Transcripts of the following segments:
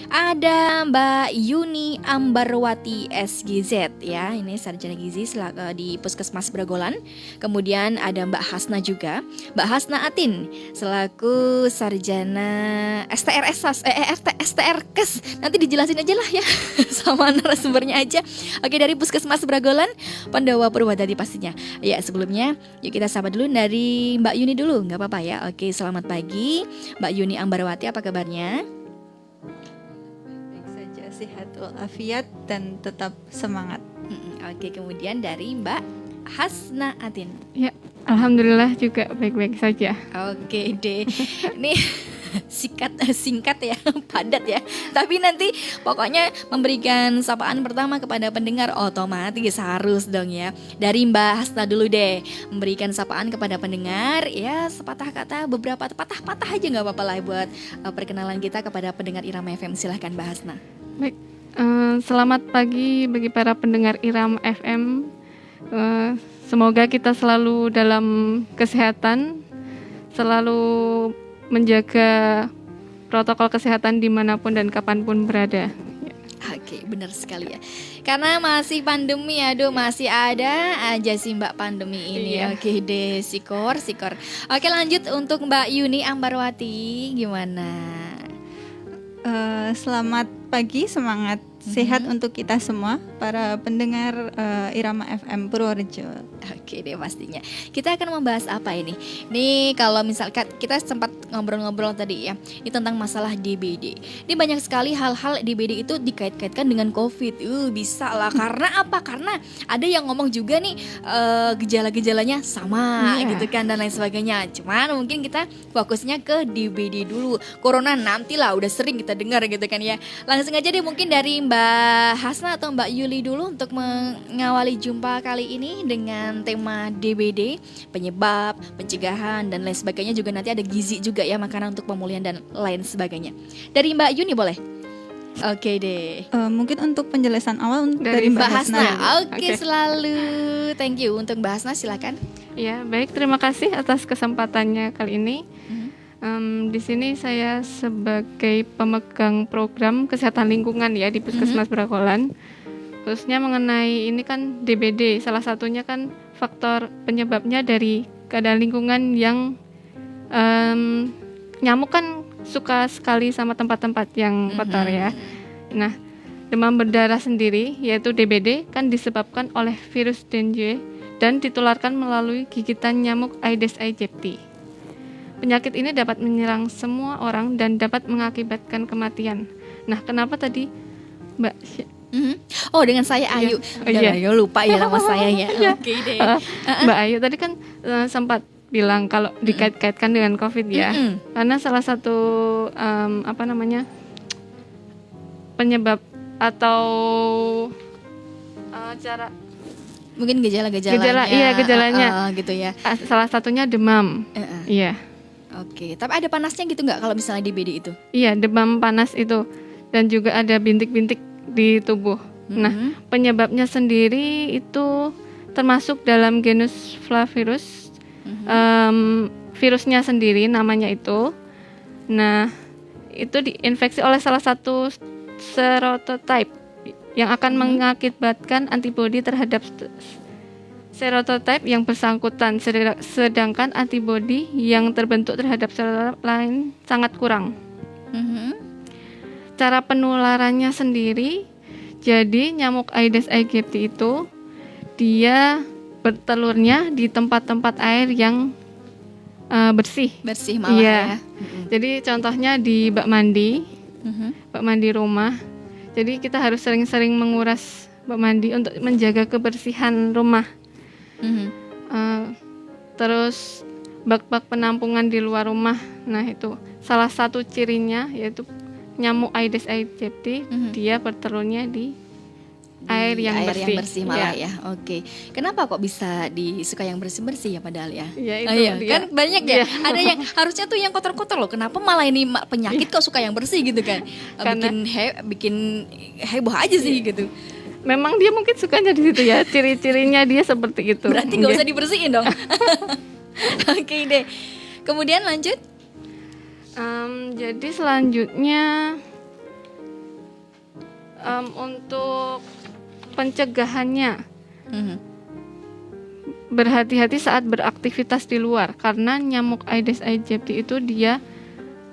Ada Mbak Yuni Ambarwati SGZ ya, ini sarjana gizi di Puskesmas Bragolan. Kemudian ada Mbak Hasna juga, Mbak Hasna Atin selaku sarjana STRKes. Nanti dijelasin aja lah ya sama narasumbernya aja. Oke, dari Puskesmas Bragolan, Pandawa Purwodadi pastinya. Ya, sebelumnya yuk kita sapa dulu dari Mbak Yuni dulu, nggak apa-apa ya. Oke, selamat pagi Mbak Yuni Ambarwati, apa kabarnya? Sehat walafiat dan tetap semangat. Oke, kemudian dari Mbak Hasna Atin. Ya, alhamdulillah juga baik-baik saja. Oke deh, ini singkat ya, padat ya. Tapi nanti pokoknya memberikan sapaan pertama kepada pendengar otomatis harus dong ya. Dari Mbak Hasna dulu deh, memberikan sapaan kepada pendengar ya, sepatah kata, beberapa patah-patah aja nggak apa-apa lah buat perkenalan kita kepada pendengar Irama FM. Silahkan Mbak Hasna. Baik, selamat pagi bagi para pendengar Irama FM. Semoga kita selalu dalam kesehatan, selalu menjaga protokol kesehatan dimanapun dan kapanpun berada. Oke, benar sekali ya. Karena masih pandemi, aduh masih ada aja sih Mbak pandemi ini. Iya. Oke deh, sikor. Oke, lanjut untuk Mbak Yuni Ambarwati, gimana? Selamat pagi, semangat sehat untuk kita semua para pendengar Irama FM Purworejo. Oke deh, pastinya. Kita akan membahas apa ini? Nih kalau misalkan kita sempat ngobrol-ngobrol tadi ya, ini tentang masalah DBD. Ini banyak sekali hal-hal DBD itu dikait-kaitkan dengan COVID. Bisa lah, karena apa? Karena ada yang ngomong juga nih gejala-gejalanya sama gitu kan dan lain sebagainya. Cuman mungkin kita fokusnya ke DBD dulu. Corona nantilah, udah sering kita dengar gitu kan ya. Langsung aja deh mungkin dari Mbak Hasna atau Mbak Yuli dulu untuk mengawali jumpa kali ini dengan tema DBD, penyebab, pencegahan dan lain sebagainya. Juga nanti ada gizi juga ya, makanan untuk pemulihan dan lain sebagainya. Dari Mbak Yuni boleh? Oke deh. Mungkin untuk penjelasan awal dari Mbak Hasna. Oke, selalu thank you. Untuk Mbak Hasna silakan. Ya, baik, terima kasih atas kesempatannya kali ini. Di sini saya sebagai pemegang program kesehatan lingkungan ya di Puskesmas Bragolan, khususnya mengenai ini kan DBD, salah satunya kan faktor penyebabnya dari keadaan lingkungan yang nyamuk kan suka sekali sama tempat-tempat yang kotor ya. Nah, demam berdarah sendiri yaitu DBD kan disebabkan oleh virus dengue dan ditularkan melalui gigitan nyamuk Aedes aegypti. Penyakit ini dapat menyerang semua orang dan dapat mengakibatkan kematian. Nah, kenapa tadi Mbak? Oh, dengan saya Ayu. Ayu lupa ya nama saya ya. Oke deh. Mbak Ayu tadi kan sempat bilang kalau dikait-kaitkan dengan COVID ya. Karena salah satu penyebab atau cara mungkin gejalanya. Gejalanya. Gitu ya. Salah satunya demam. Iya. Oke, tapi ada panasnya gitu nggak kalau misalnya DBD itu? Iya, demam panas itu dan juga ada bintik-bintik di tubuh. Nah, penyebabnya sendiri itu termasuk dalam genus Flavirus. Virusnya sendiri namanya itu. Nah, itu diinfeksi oleh salah satu serotype yang akan mengakibatkan antibodi terhadap serotype yang bersangkutan, sedangkan antibodi yang terbentuk terhadap sel lain sangat kurang. Cara penularannya sendiri, jadi nyamuk Aedes aegypti itu dia bertelurnya di tempat-tempat air yang bersih malah ya. Jadi contohnya di bak mandi, bak mandi rumah. Jadi kita harus sering-sering menguras bak mandi untuk menjaga kebersihan rumah. Terus bak-bak penampungan di luar rumah. Nah, itu salah satu cirinya yaitu nyamuk Aedes aegypti, dia bertelurnya di air yang bersih malah ya. Oke. Kenapa kok bisa disuka yang bersih-bersih ya padahal ya? Ya itu dia. Kan banyak ya. Ada yang harusnya tuh yang kotor-kotor loh. Kenapa malah ini penyakit kok suka yang bersih gitu kan? Bikin heboh aja sih gitu. Memang dia mungkin sukanya di situ ya, ciri-cirinya dia seperti itu. Berarti nggak usah dibersihin dong. Oke deh. Kemudian lanjut. Jadi selanjutnya Untuk pencegahannya, Mhm. berhati-hati saat beraktivitas di luar karena nyamuk Aedes aegypti itu dia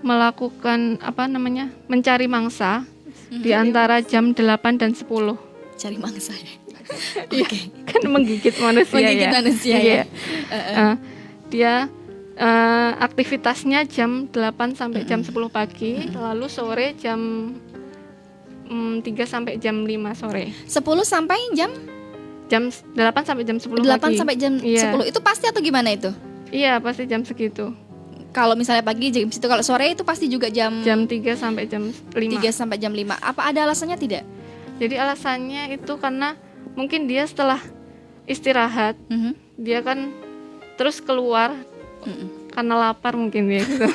melakukan mencari mangsa di antara jam 8 dan 10. Cari mangsa ya. Oke. Kan menggigit manusia Menggigit ya. manusia Iya. ya. Dia aktivitasnya jam 8 sampai jam 10 pagi, lalu sore jam 3 sampai jam 5 sore. 10 sampai jam Jam 8 sampai jam 10 8 pagi. sampai jam Iya. 10. Itu pasti atau gimana itu? Iya, pasti jam segitu. Kalau misalnya pagi jam situ, kalau sore itu pasti juga jam Jam 3 sampai jam 5. 3 sampai jam 5. Apa ada alasannya tidak? Jadi alasannya itu karena mungkin dia setelah istirahat, Mhm. dia kan terus keluar Mhm. karena lapar mungkin ya gitu.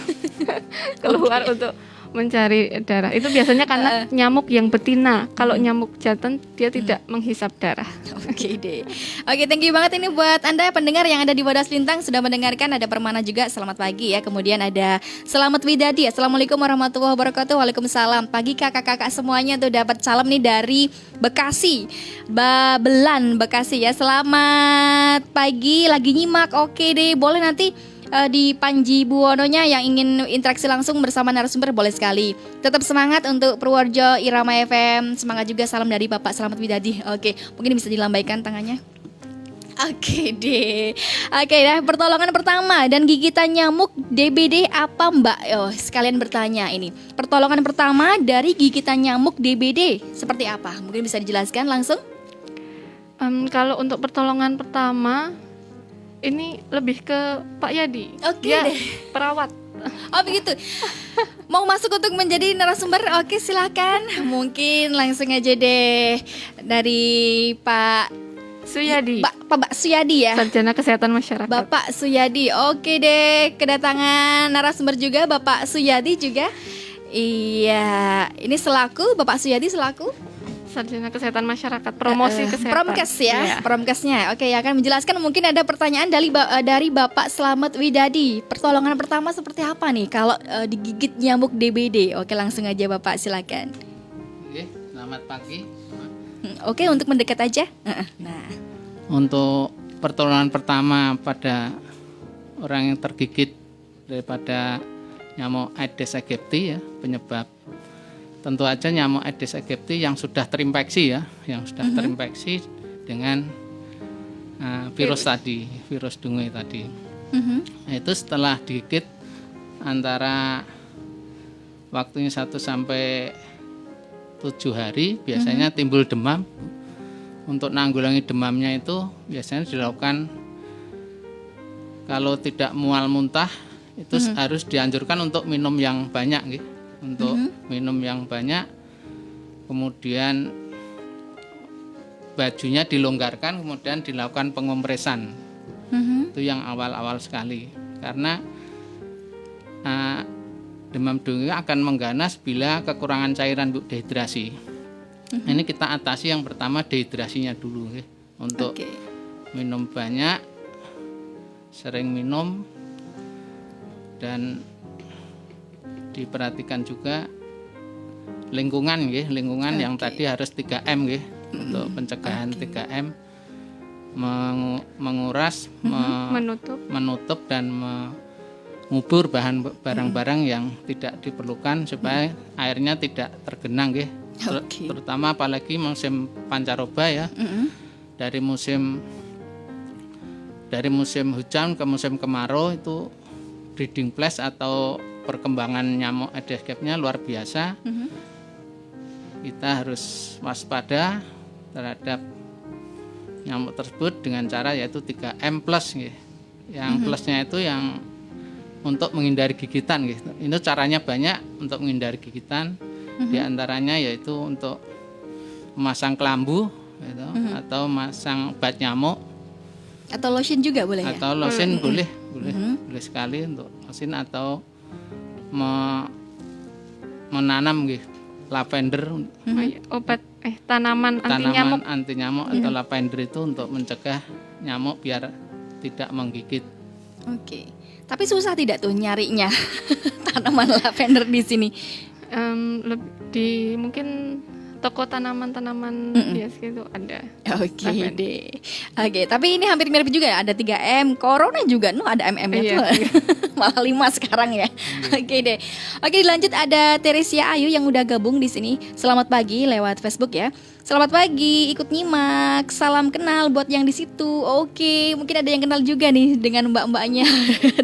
Keluar untuk mencari darah. Itu biasanya karena nyamuk yang betina. Kalau nyamuk jantan dia tidak menghisap darah. Oke deh. Oke, thank you banget ini buat Anda pendengar yang ada di Bodas Lintang sudah mendengarkan. Ada Permana juga, selamat pagi ya. Kemudian ada Selamat Widadi, Assalamualaikum warahmatullahi wabarakatuh. Waalaikumsalam. Pagi kakak-kakak semuanya tuh dapat salam nih dari Bekasi, Babelan Bekasi ya. Selamat pagi, lagi nyimak. Oke deh, boleh nanti di Panji Buwononya yang ingin interaksi langsung bersama narasumber boleh sekali. Tetap semangat untuk Purworejo Irama FM. Semangat juga, salam dari Bapak Selamat Widadi. Oke, mungkin bisa dilambaikan tangannya. Oke deh. Oke, nah pertolongan pertama dan gigitan nyamuk DBD apa Mbak? Oh, sekalian bertanya ini. Pertolongan pertama dari gigitan nyamuk DBD seperti apa? Mungkin bisa dijelaskan langsung? Kalau untuk pertolongan pertama ini lebih ke Pak Yadi. Oke Dia deh. perawat. Oh begitu. Mau masuk untuk menjadi narasumber? Oke, silakan. Mungkin langsung aja deh dari Pak Suyadi, Pak Suyadi ya. Sarjana Kesehatan Masyarakat. Bapak Suyadi. Oke deh, kedatangan narasumber juga Bapak Suyadi juga. Iya, ini selaku Bapak Suyadi selaku Sarjana Kesehatan Masyarakat, promosi kesehatan. Promkes ya, Iya. Promkesnya. Oke, akan menjelaskan. Mungkin ada pertanyaan dari Bapak Slamet Widadi. Pertolongan pertama seperti apa nih kalau digigit nyamuk DBD? Oke, langsung aja Bapak, silakan. Oke, selamat pagi. Oke, untuk mendekat aja. Nah, Untuk pertolongan pertama pada orang yang tergigit daripada nyamuk Aedes aegypti ya, penyebab tentu aja nyamuk Aedes aegypti yang sudah terinfeksi ya, yang sudah terinfeksi dengan virus tadi, virus dengue tadi. Nah, itu setelah digigit antara waktunya 1 sampai 7 hari biasanya timbul demam. Untuk nanggulangi demamnya itu biasanya dilakukan kalau tidak mual muntah itu harus dianjurkan untuk minum yang banyak gitu. Untuk minum yang banyak, kemudian bajunya dilonggarkan, kemudian dilakukan pengompresan. Itu yang awal-awal sekali, karena demam dengue akan mengganas bila kekurangan cairan untuk dehidrasi. Ini kita atasi yang pertama dehidrasinya dulu ya. Untuk oke. minum banyak, sering minum, dan diperhatikan juga lingkungan ya, lingkungan yang tadi harus 3M ya, untuk pencegahan 3M, menguras, menutup dan mengubur barang-barang yang tidak diperlukan supaya airnya tidak tergenang ya. Terutama apalagi musim pancaroba ya. Dari musim hujan ke musim kemarau itu breeding place atau perkembangan nyamuk Aedes aegypti-nya luar biasa. Kita harus waspada terhadap nyamuk tersebut dengan cara yaitu 3M plus gitu. Yang plusnya itu yang untuk menghindari gigitan gitu. Itu caranya banyak untuk menghindari gigitan. Di antaranya yaitu untuk memasang kelambu gitu, atau masang obat nyamuk. Atau lotion juga boleh ya? Atau lotion boleh sekali untuk lotion, atau menanam gitu, lavender, Obat tanaman anti nyamuk atau lavender itu untuk mencegah nyamuk biar tidak menggigit. Oke. Tapi susah tidak tuh nyarinya tanaman lavender di sini? Mungkin toko tanaman-tanaman Mm-mm. hias gitu ada. Oke Lavender. deh. Oke, tapi ini hampir mirip juga ya. Ada 3M, Corona juga, ada MM-nya Iya. tuh. Malah 5 sekarang ya. Oke deh. Oke, dilanjut ada Teresia Ayu yang udah gabung di sini. Selamat pagi lewat Facebook ya. Selamat pagi, ikut nyimak. Salam kenal buat yang di situ. Oke, mungkin ada yang kenal juga nih dengan mbak-mbaknya,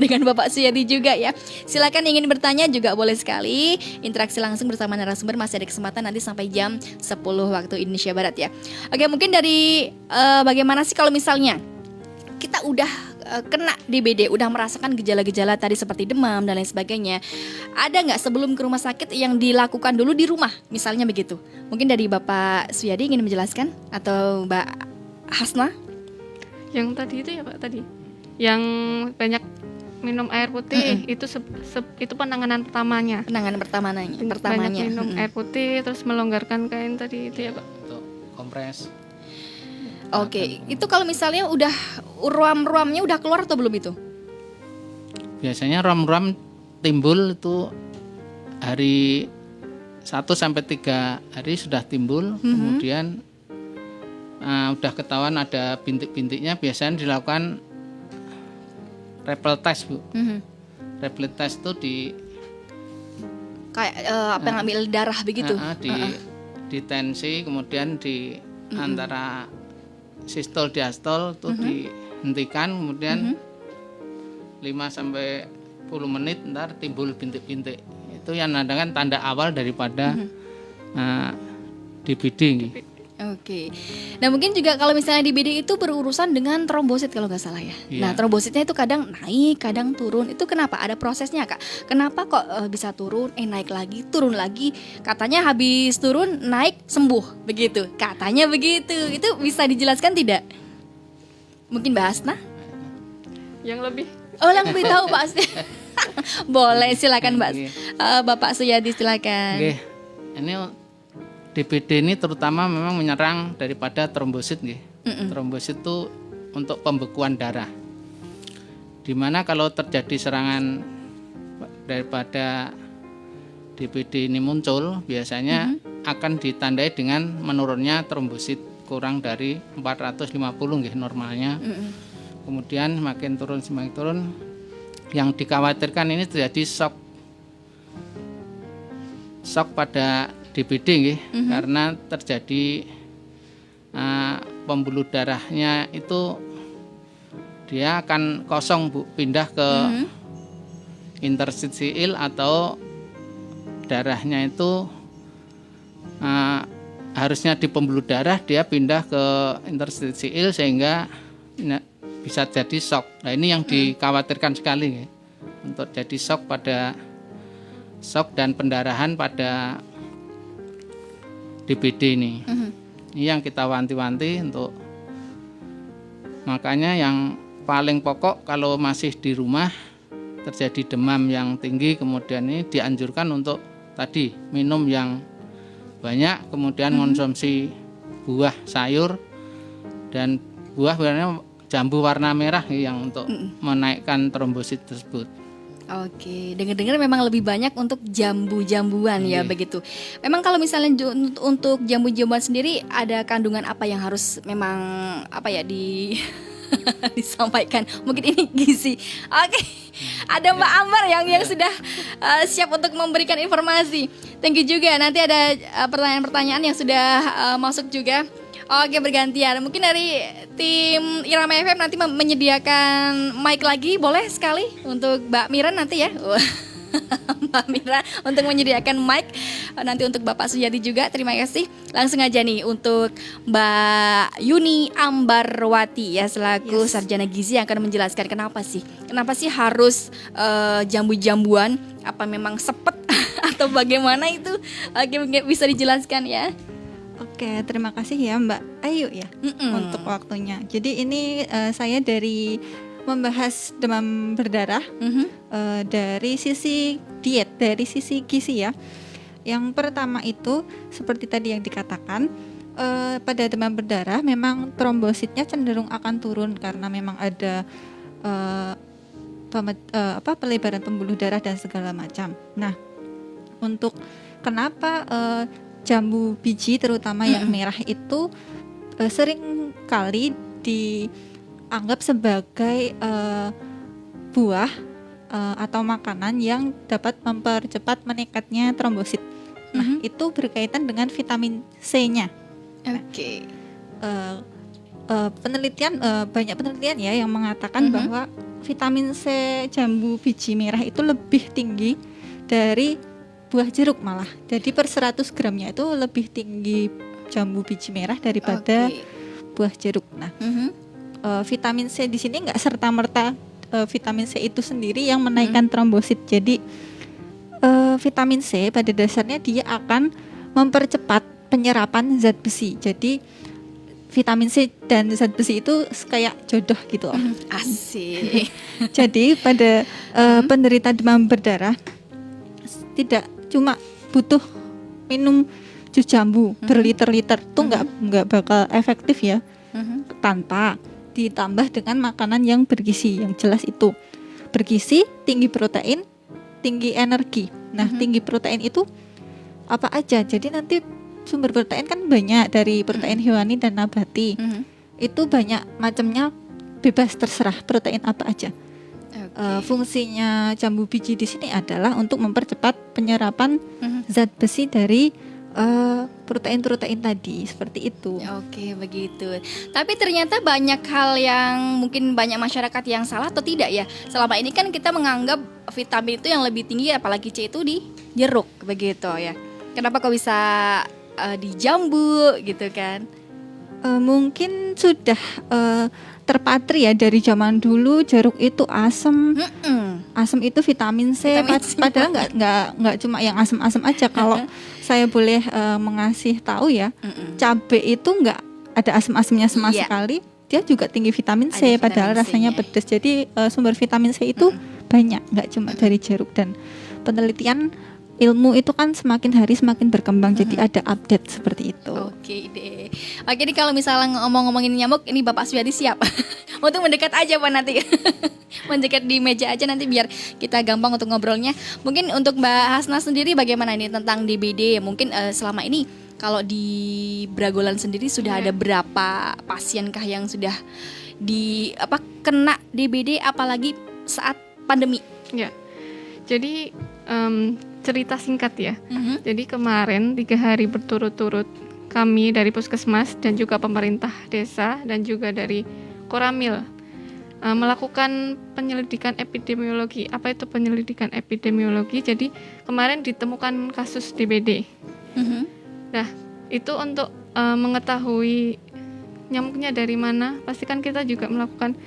dengan Bapak Suyadi juga ya. Silakan ingin bertanya juga boleh sekali. Interaksi langsung bersama narasumber masih ada kesempatan nanti sampai jam 10 waktu Indonesia Barat ya. Oke, mungkin dari bagaimana sih kalau misalnya kita udah kena DBD, udah merasakan gejala-gejala tadi seperti demam dan lain sebagainya, ada nggak sebelum ke rumah sakit yang dilakukan dulu di rumah, misalnya begitu? Mungkin dari Bapak Suyadi ingin menjelaskan atau Mbak Hasna? Yang tadi itu ya Pak tadi, yang banyak minum air putih itu penanganan pertamanya. Penanganan pertamanya. Banyak minum air putih, terus melonggarkan kain tadi itu ya Pak. Untuk kompres. Oke, itu kalau misalnya udah ruam-ruamnya udah keluar atau belum itu? Biasanya ruam-ruam timbul itu hari 1 sampai 3 hari sudah timbul, kemudian udah ketahuan ada bintik-bintiknya, biasanya dilakukan rapid test, Bu. Rapid test itu Kayak ngambil darah begitu? di tensi, kemudian di antara sistol diastol itu dihentikan, kemudian 5 sampai 10 menit ntar timbul bintik-bintik. Itu yang menandakan tanda awal daripada DBD. Oke. Nah mungkin juga kalau misalnya DBD itu berurusan dengan trombosit kalau nggak salah ya. Iya. Nah trombositnya itu kadang naik, kadang turun. Itu kenapa? Ada prosesnya Kak. Kenapa kok bisa turun, naik lagi, turun lagi? Katanya habis turun naik sembuh begitu. Katanya begitu. Itu bisa dijelaskan tidak? Mungkin Mbak Hasna? Yang lebih Oh yang lebih tahu Pak. Boleh silakan Mbak. Oke. Bapak Suyadi silakan. Oke. Ini DBD ini terutama memang menyerang daripada trombosit nggih. Trombosit itu untuk pembekuan darah. Dimana kalau terjadi serangan daripada DBD ini muncul, biasanya akan ditandai dengan menurunnya trombosit kurang dari 450 nggih normalnya. Kemudian semakin turun, yang dikhawatirkan ini terjadi shock pada DBD nggih, karena terjadi pembuluh darahnya itu dia akan kosong, Bu, pindah ke interstisial atau darahnya itu harusnya di pembuluh darah, dia pindah ke interstisial sehingga bisa jadi shock. Nah ini yang dikhawatirkan sekali ya, untuk jadi shock dan pendarahan pada DBD ini. Ini yang kita wanti-wanti untuk, makanya yang paling pokok kalau masih di rumah terjadi demam yang tinggi, kemudian ini dianjurkan untuk tadi minum yang banyak, kemudian konsumsi buah, sayur, dan buah sebenarnya jambu warna merah yang untuk menaikkan trombosit tersebut. Oke, dengar-dengar memang lebih banyak untuk jambu-jambuan ya begitu. Memang kalau misalnya untuk jambu-jambuan sendiri ada kandungan apa yang harus memang disampaikan? Mungkin ini gizi. Oke, ada Mbak Ambar yang sudah siap untuk memberikan informasi. Thank you juga. Nanti ada pertanyaan-pertanyaan yang sudah masuk juga. Oke, bergantian. Mungkin dari tim Irama FM nanti menyediakan mic lagi, boleh sekali untuk Mbak Mira nanti ya. Mbak Mira untuk menyediakan mic nanti untuk Bapak Suyadi juga. Terima kasih. Langsung aja nih untuk Mbak Yuni Ambarwati ya selaku sarjana gizi yang akan menjelaskan kenapa sih harus jambu-jambuan, apa memang sepet atau bagaimana itu? Oke, bisa dijelaskan ya. Oke, terima kasih ya Mbak Ayu ya untuk waktunya. Jadi ini saya dari membahas demam berdarah dari sisi diet, dari sisi gizi ya. Yang pertama itu seperti tadi yang dikatakan, pada demam berdarah memang trombositnya cenderung akan turun karena memang ada pelebaran pembuluh darah dan segala macam. Nah, untuk kenapa jambu biji terutama yang merah itu sering kali dianggap sebagai buah atau makanan yang dapat mempercepat meningkatnya trombosit. Nah, itu berkaitan dengan vitamin C-nya. Oke. Banyak penelitian ya yang mengatakan bahwa vitamin C jambu biji merah itu lebih tinggi dari buah jeruk malah. Jadi per 100 gramnya itu lebih tinggi jambu biji merah daripada buah jeruk. Nah, vitamin C di sini nggak serta-merta vitamin C itu sendiri yang menaikkan trombosit. Jadi vitamin C pada dasarnya dia akan mempercepat penyerapan zat besi. Jadi vitamin C dan zat besi itu kayak jodoh gitu loh. Asik. Jadi pada penderita demam berdarah tidak cuma butuh minum jus jambu berliter-liter tuh nggak bakal efektif ya tanpa ditambah dengan makanan yang bergizi. Yang jelas itu bergizi, tinggi protein, tinggi energi. Nah, tinggi protein itu apa aja? Jadi nanti sumber protein kan banyak dari protein hewani dan nabati. Itu banyak macamnya, bebas terserah protein apa aja. Fungsinya jambu biji di sini adalah untuk mempercepat penyerapan zat besi dari protein-protein tadi, seperti itu. Oke, begitu. Tapi ternyata banyak hal yang mungkin banyak masyarakat yang salah atau tidak ya. Selama ini kan kita menganggap vitamin itu yang lebih tinggi, apalagi C itu di jeruk, begitu ya. Kenapa kok bisa di jambu gitu kan? Mungkin sudah terpatri ya dari zaman dulu jeruk itu asam. Asam itu vitamin C. Padahal nggak cuma yang asam-asam aja. Kalau saya boleh mengasih tahu ya, cabai itu nggak ada asam-asamnya sama sekali. Dia juga tinggi vitamin C, padahal rasanya pedas. Jadi sumber vitamin C itu banyak, nggak cuma dari jeruk. Dan penelitian ilmu itu kan semakin hari semakin berkembang, jadi ada update seperti itu. Oke deh. Oke nih, kalau misalnya ngomongin nyamuk, ini Bapak Suyadi siap untuk mendekat aja Pak nanti. Mendekat di meja aja nanti biar kita gampang untuk ngobrolnya. Mungkin untuk Mbak Hasna sendiri bagaimana nih tentang DBD? Mungkin selama ini kalau di Bragolan sendiri sudah ada berapa pasienkah yang sudah kena DBD, apalagi saat pandemi? Ya. Jadi cerita singkat ya. Jadi kemarin 3 hari berturut-turut kami dari Puskesmas dan juga pemerintah desa dan juga dari Koramil melakukan penyelidikan epidemiologi. Apa itu penyelidikan epidemiologi? Jadi kemarin ditemukan kasus DBD. Nah, itu untuk mengetahui nyamuknya dari mana. Pastikan kita juga melakukan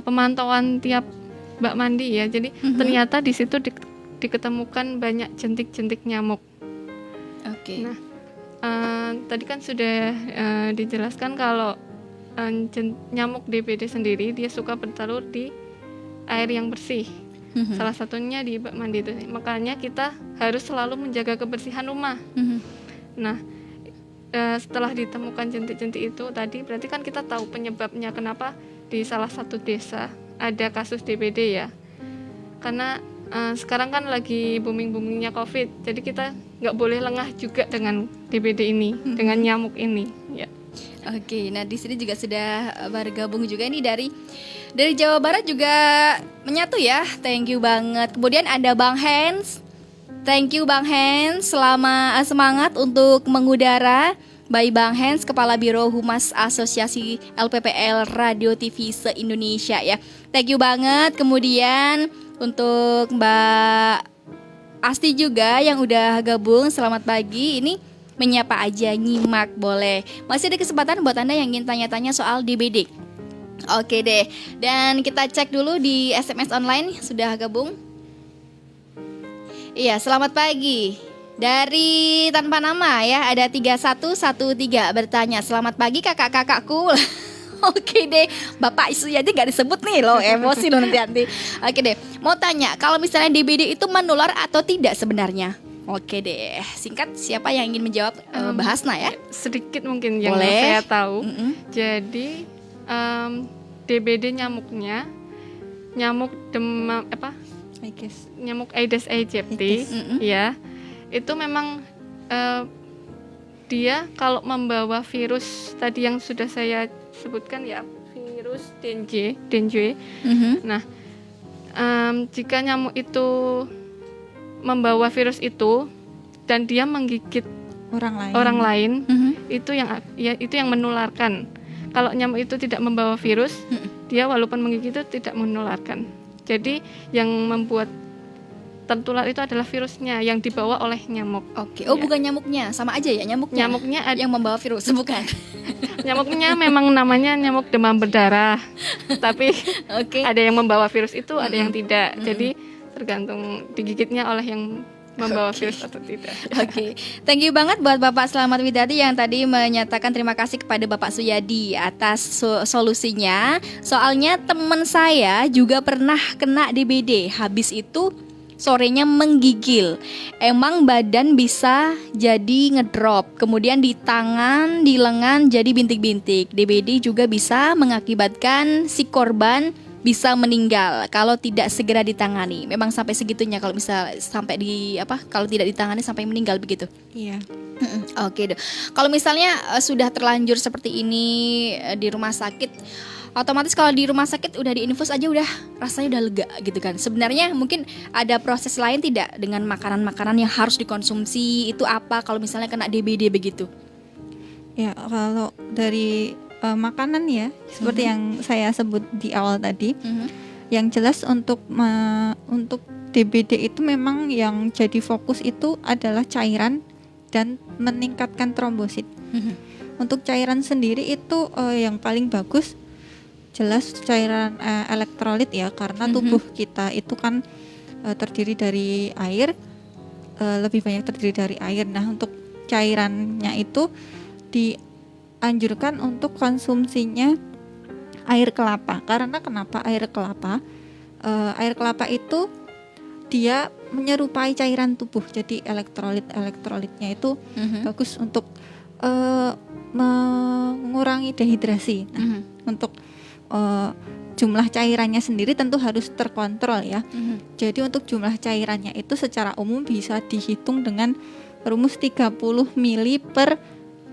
pemantauan tiap bak mandi ya. Jadi ternyata di situ diketemukan banyak jentik-jentik nyamuk. Oke. Nah, tadi kan sudah dijelaskan kalau nyamuk DBD sendiri dia suka bertelur di air yang bersih. Salah satunya di bak mandi itu. Makanya kita harus selalu menjaga kebersihan rumah. Nah, setelah ditemukan jentik-jentik itu tadi, berarti kan kita tahu penyebabnya kenapa di salah satu desa ada kasus DBD ya. Karena sekarang kan lagi booming-boomingnya COVID, jadi kita nggak boleh lengah juga dengan DBD ini, dengan nyamuk ini. Ya. Oke, nah di sini juga sudah bergabung juga ini dari Jawa Barat juga menyatu ya. Thank you banget. Kemudian ada Bang Hans. Thank you Bang Hans. Semangat untuk mengudara. By Bang Hans, Kepala Biro Humas Asosiasi LPPL Radio TV se-Indonesia ya. Thank you banget. Kemudian untuk Mbak Asti juga yang udah gabung. Selamat pagi. Ini menyapa aja, nyimak boleh. Masih ada kesempatan buat Anda yang ingin tanya-tanya soal DBD. Oke deh. Dan kita cek dulu di SMS online sudah gabung. Iya, selamat pagi. Dari tanpa nama ya, ada 3113 bertanya, selamat pagi kakak-kakakku. Oke deh, Bapak Suyadi gak disebut nih loh, emosi loh nanti. Oke deh, mau tanya, kalau misalnya DBD itu menular atau tidak sebenarnya? Oke deh, singkat siapa yang ingin menjawab? Mbak Hasna ya? Sedikit mungkin yang boleh. Saya tahu. Jadi DBD nyamuknya nyamuk demam nyamuk Aedes aegypti ya. Itu memang dia kalau membawa virus tadi yang sudah saya sebutkan ya, virus dengue. Nah, jika nyamuk itu membawa virus itu dan dia menggigit orang lain, itu yang menularkan. Kalau nyamuk itu tidak membawa virus, dia walaupun menggigit itu tidak menularkan. Jadi yang membuat tertular itu adalah virusnya yang dibawa oleh nyamuk. Oke. Oh, bukan nyamuknya, sama aja ya nyamuknya. Nyamuknya yang membawa virus, bukan? Nyamuknya memang namanya nyamuk demam berdarah, tapi ada yang membawa virus itu, ada yang tidak. Jadi tergantung digigitnya oleh yang membawa virus atau tidak. Oke. Thank you banget buat Bapak Slamet Widadi yang tadi menyatakan terima kasih kepada Bapak Suyadi atas solusinya. Soalnya teman saya juga pernah kena DBD. Habis itu sorenya menggigil. Emang badan bisa jadi ngedrop. Kemudian di tangan, di lengan jadi bintik-bintik. DBD juga bisa mengakibatkan si korban bisa meninggal kalau tidak segera ditangani. Memang sampai segitunya kalau misal sampai kalau tidak ditangani sampai meninggal begitu. Iya. Oke deh. Kalau misalnya sudah terlanjur seperti ini di rumah sakit, otomatis kalau di rumah sakit udah diinfus aja udah rasanya udah lega gitu kan. Sebenarnya mungkin ada proses lain tidak dengan makanan-makanan yang harus dikonsumsi itu apa kalau misalnya kena DBD begitu? Ya, kalau dari makanan ya seperti yang saya sebut di awal tadi, yang jelas untuk DBD itu memang yang jadi fokus itu adalah cairan dan meningkatkan trombosit. Untuk cairan sendiri itu yang paling bagus jelas cairan elektrolit ya, karena tubuh kita itu kan terdiri dari air, lebih banyak terdiri dari air. Nah, untuk cairannya itu dianjurkan untuk konsumsinya air kelapa. Karena kenapa air kelapa? Air kelapa itu dia menyerupai cairan tubuh, jadi elektrolitnya itu bagus untuk mengurangi dehidrasi. Nah, untuk jumlah cairannya sendiri tentu harus terkontrol ya. Jadi untuk jumlah cairannya itu secara umum bisa dihitung dengan rumus 30 mili per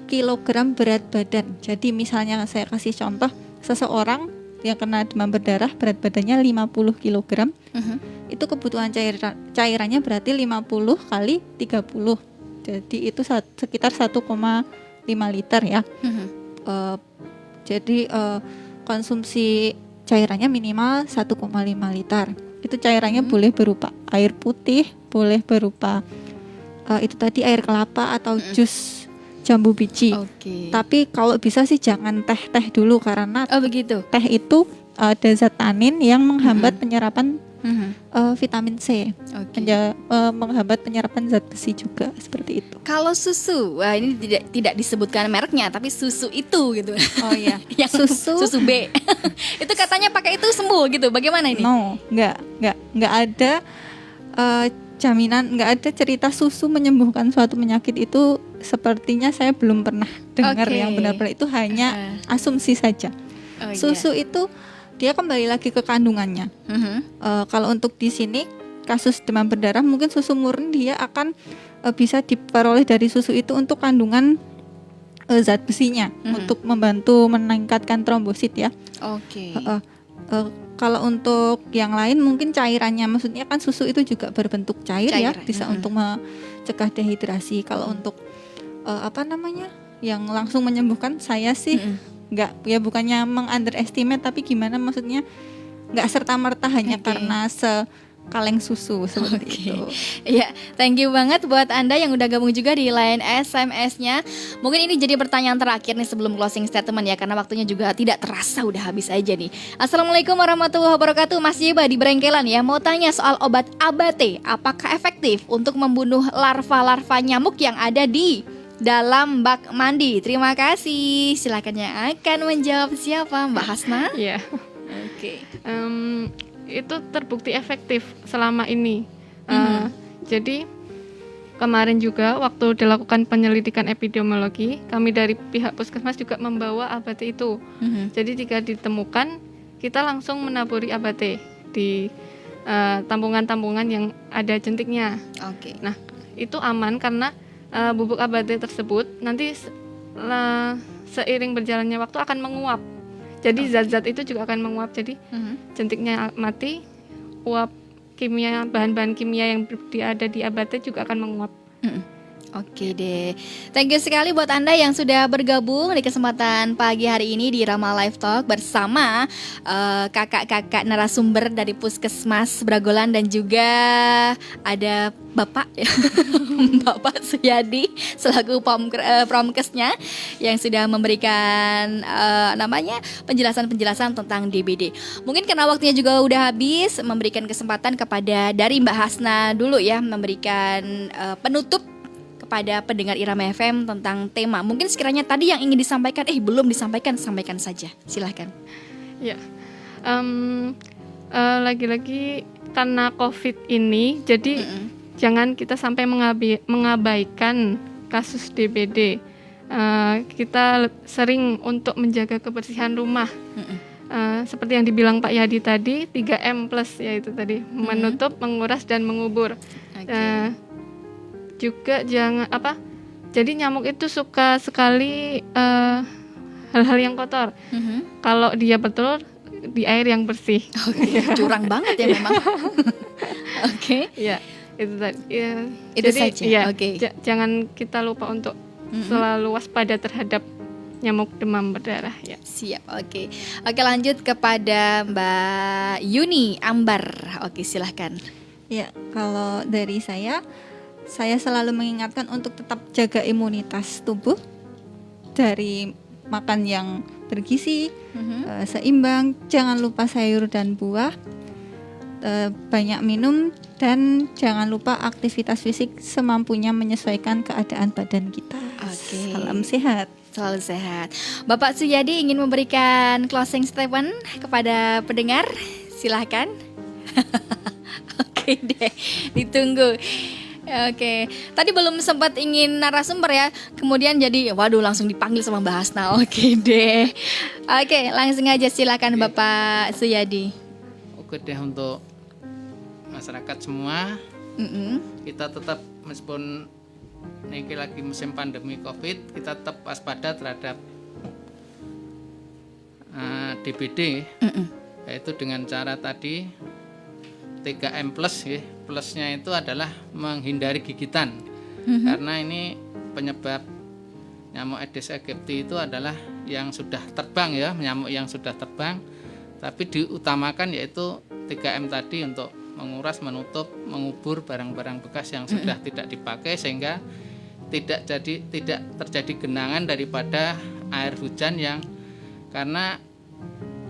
kilogram berat badan. Jadi misalnya saya kasih contoh, seseorang yang kena demam berdarah berat badannya 50 kg, itu kebutuhan cairannya berarti 50 kali 30. Jadi itu sekitar 1,5 liter ya. Jadi konsumsi cairannya minimal 1,5 liter. Itu cairannya boleh berupa air putih, boleh berupa itu tadi air kelapa atau jus jambu biji. Tapi kalau bisa sih jangan teh dulu, karena begitu. Teh itu ada zat tanin yang menghambat penyerapan vitamin C, menghambat penyerapan zat besi juga, seperti itu. Kalau susu, wah ini tidak disebutkan mereknya, tapi susu itu gitu. Oh iya, susu B. Itu katanya pakai itu sembuh gitu. Bagaimana ini? No, nggak ada jaminan, nggak ada cerita susu menyembuhkan suatu penyakit itu. Sepertinya saya belum pernah dengar yang benar-benar, itu hanya asumsi saja. Susu itu dia kembali lagi ke kandungannya. Kalau untuk di sini kasus demam berdarah mungkin susu murni dia akan bisa diperoleh dari susu itu untuk kandungan zat besinya, untuk membantu meningkatkan trombosit ya. Kalau untuk yang lain mungkin cairannya, maksudnya kan susu itu juga berbentuk cair ya, bisa untuk mencegah dehidrasi. Kalau untuk yang langsung menyembuhkan, saya sih nggak, ya bukannya meng-underestimate, tapi gimana maksudnya nggak serta-merta hanya karena sekaleng susu seperti itu. Ya, thank you banget buat Anda yang udah gabung juga di line SMS-nya. Mungkin ini jadi pertanyaan terakhir nih sebelum closing statement ya, karena waktunya juga tidak terasa udah habis aja nih. Assalamualaikum warahmatullahi wabarakatuh. Mas Yeba di Brengkelan ya, mau tanya soal obat ABT, apakah efektif untuk membunuh larva-larva nyamuk yang ada di dalam bak mandi? Terima kasih. Silakan yang akan menjawab siapa, Mbak Hasna? Iya. Itu terbukti efektif selama ini. Jadi kemarin juga waktu dilakukan penyelidikan epidemiologi, kami dari pihak puskesmas juga membawa ABT itu. Jadi jika ditemukan, kita langsung menaburi ABT di tampungan-tampungan yang ada jentiknya. Nah, itu aman karena bubuk abate tersebut nanti seiring berjalannya waktu akan menguap. Jadi zat-zat itu juga akan menguap. Jadi jentiknya mati, uap kimia, bahan-bahan kimia yang ada di abate juga akan menguap. Oke deh, thank you sekali buat Anda yang sudah bergabung di kesempatan pagi hari ini di Rama Live Talk bersama kakak-kakak narasumber dari Puskesmas Bragolan dan juga ada Bapak Bapak Suyadi selaku Promkesnya yang sudah memberikan penjelasan-penjelasan tentang DBD. Mungkin karena waktunya juga udah habis, memberikan kesempatan kepada dari Mbak Hasna dulu ya, memberikan penutup kepada pendengar Irama FM tentang tema. Mungkin sekiranya tadi yang ingin disampaikan belum disampaikan, sampaikan saja. Silahkan. Ya, lagi-lagi karena COVID ini, jadi jangan kita sampai mengabaikan kasus DBD. Kita sering untuk menjaga kebersihan rumah. Seperti yang dibilang Pak Yadi tadi, 3M+, yaitu tadi menutup, menguras, dan mengubur. Juga jangan jadi nyamuk itu suka sekali hal-hal yang kotor. Kalau dia bertelur di air yang bersih. Curang banget ya memang. Oke. Ya, itu tadi. Ya, itu jadi, saja. Ya, Oke. Jangan kita lupa untuk selalu waspada terhadap nyamuk demam berdarah ya. Siap, oke. Oke, lanjut kepada Mbak Yuni Ambar. Oke, silahkan. Ya, kalau dari saya selalu mengingatkan untuk tetap jaga imunitas tubuh dari makan yang bergizi, seimbang, jangan lupa sayur dan buah, banyak minum, dan jangan lupa aktivitas fisik semampunya menyesuaikan keadaan badan kita. Oke. Salam sehat. Selalu sehat. Bapak Suyadi ingin memberikan closing statement kepada pendengar? Silahkan. Oke deh, ditunggu. Oke, tadi belum sempat ingin narasumber ya, kemudian jadi waduh langsung dipanggil sama Mbak Hasna. Oke deh. Oke, langsung aja silakan Bapak Suyadi. Oke deh, untuk masyarakat semua, kita tetap meskipun ini lagi musim pandemi COVID, kita tetap waspada terhadap DBD, yaitu dengan cara tadi 3M+, ya. Plusnya itu adalah menghindari gigitan, karena ini penyebab nyamuk Aedes aegypti itu adalah yang sudah terbang ya, nyamuk yang sudah terbang, tapi diutamakan yaitu 3M tadi untuk menguras, menutup, mengubur barang-barang bekas yang sudah tidak dipakai sehingga tidak terjadi genangan daripada air hujan yang, karena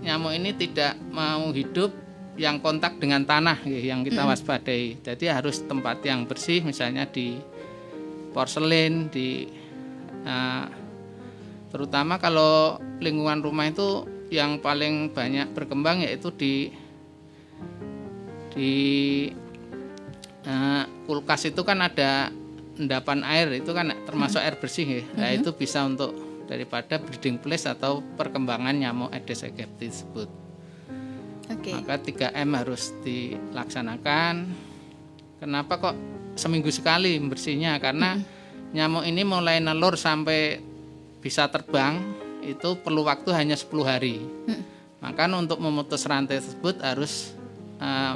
nyamuk ini tidak mau hidup yang kontak dengan tanah yang kita waspadai. Jadi harus tempat yang bersih, misalnya di porselen, terutama kalau lingkungan rumah itu yang paling banyak berkembang yaitu di kulkas itu kan ada endapan air, itu kan termasuk air bersih ya. Nah itu bisa untuk daripada breeding place atau perkembangan nyamuk Aedes aegypti tersebut. Maka 3M harus dilaksanakan. Kenapa kok seminggu sekali bersihnya? Karena nyamuk ini mulai nelur sampai bisa terbang itu perlu waktu hanya 10 hari. Maka untuk memutus rantai tersebut harus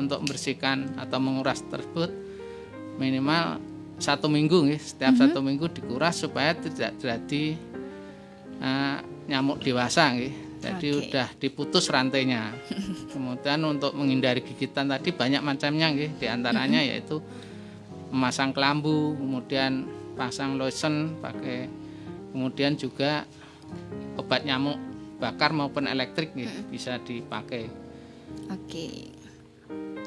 untuk membersihkan atau menguras tersebut minimal 1 minggu ya. Setiap 1 minggu dikuras supaya tidak jadi nyamuk dewasa ya. Jadi udah diputus rantainya. Kemudian untuk menghindari gigitan tadi banyak macamnya nggih, di antaranya yaitu memasang kelambu, kemudian pasang lotion pakai, kemudian juga obat nyamuk bakar maupun elektrik nggih, bisa dipakai.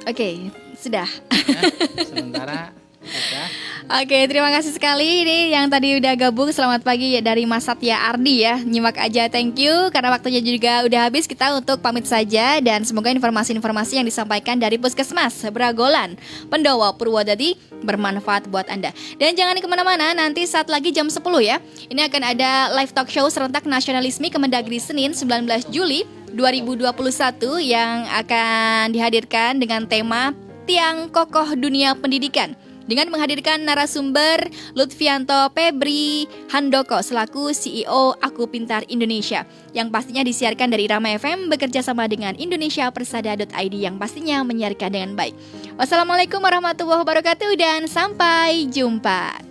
Oke, sudah. Ya, sementara sudah. Oke, terima kasih sekali ini yang tadi udah gabung. Selamat pagi ya dari Mas Satya Ardi ya. Nyimak aja, thank you. Karena waktunya juga udah habis, kita untuk pamit saja. Dan semoga informasi-informasi yang disampaikan dari Puskesmas Bragolan Pendowo Purwodadi bermanfaat buat Anda. Dan jangan kemana-mana, nanti saat lagi jam 10 ya. Ini akan ada live talk show serentak nasionalisme Kemendagri Senin 19 Juli 2021 yang akan dihadirkan dengan tema Tiang Kokoh Dunia Pendidikan. dengan menghadirkan narasumber Lutfianto Febri Handoko selaku CEO Aku Pintar Indonesia, yang pastinya disiarkan dari Rama FM bekerja sama dengan indonesiapersada.id yang pastinya menyiarkan dengan baik. Wassalamualaikum warahmatullahi wabarakatuh dan sampai jumpa.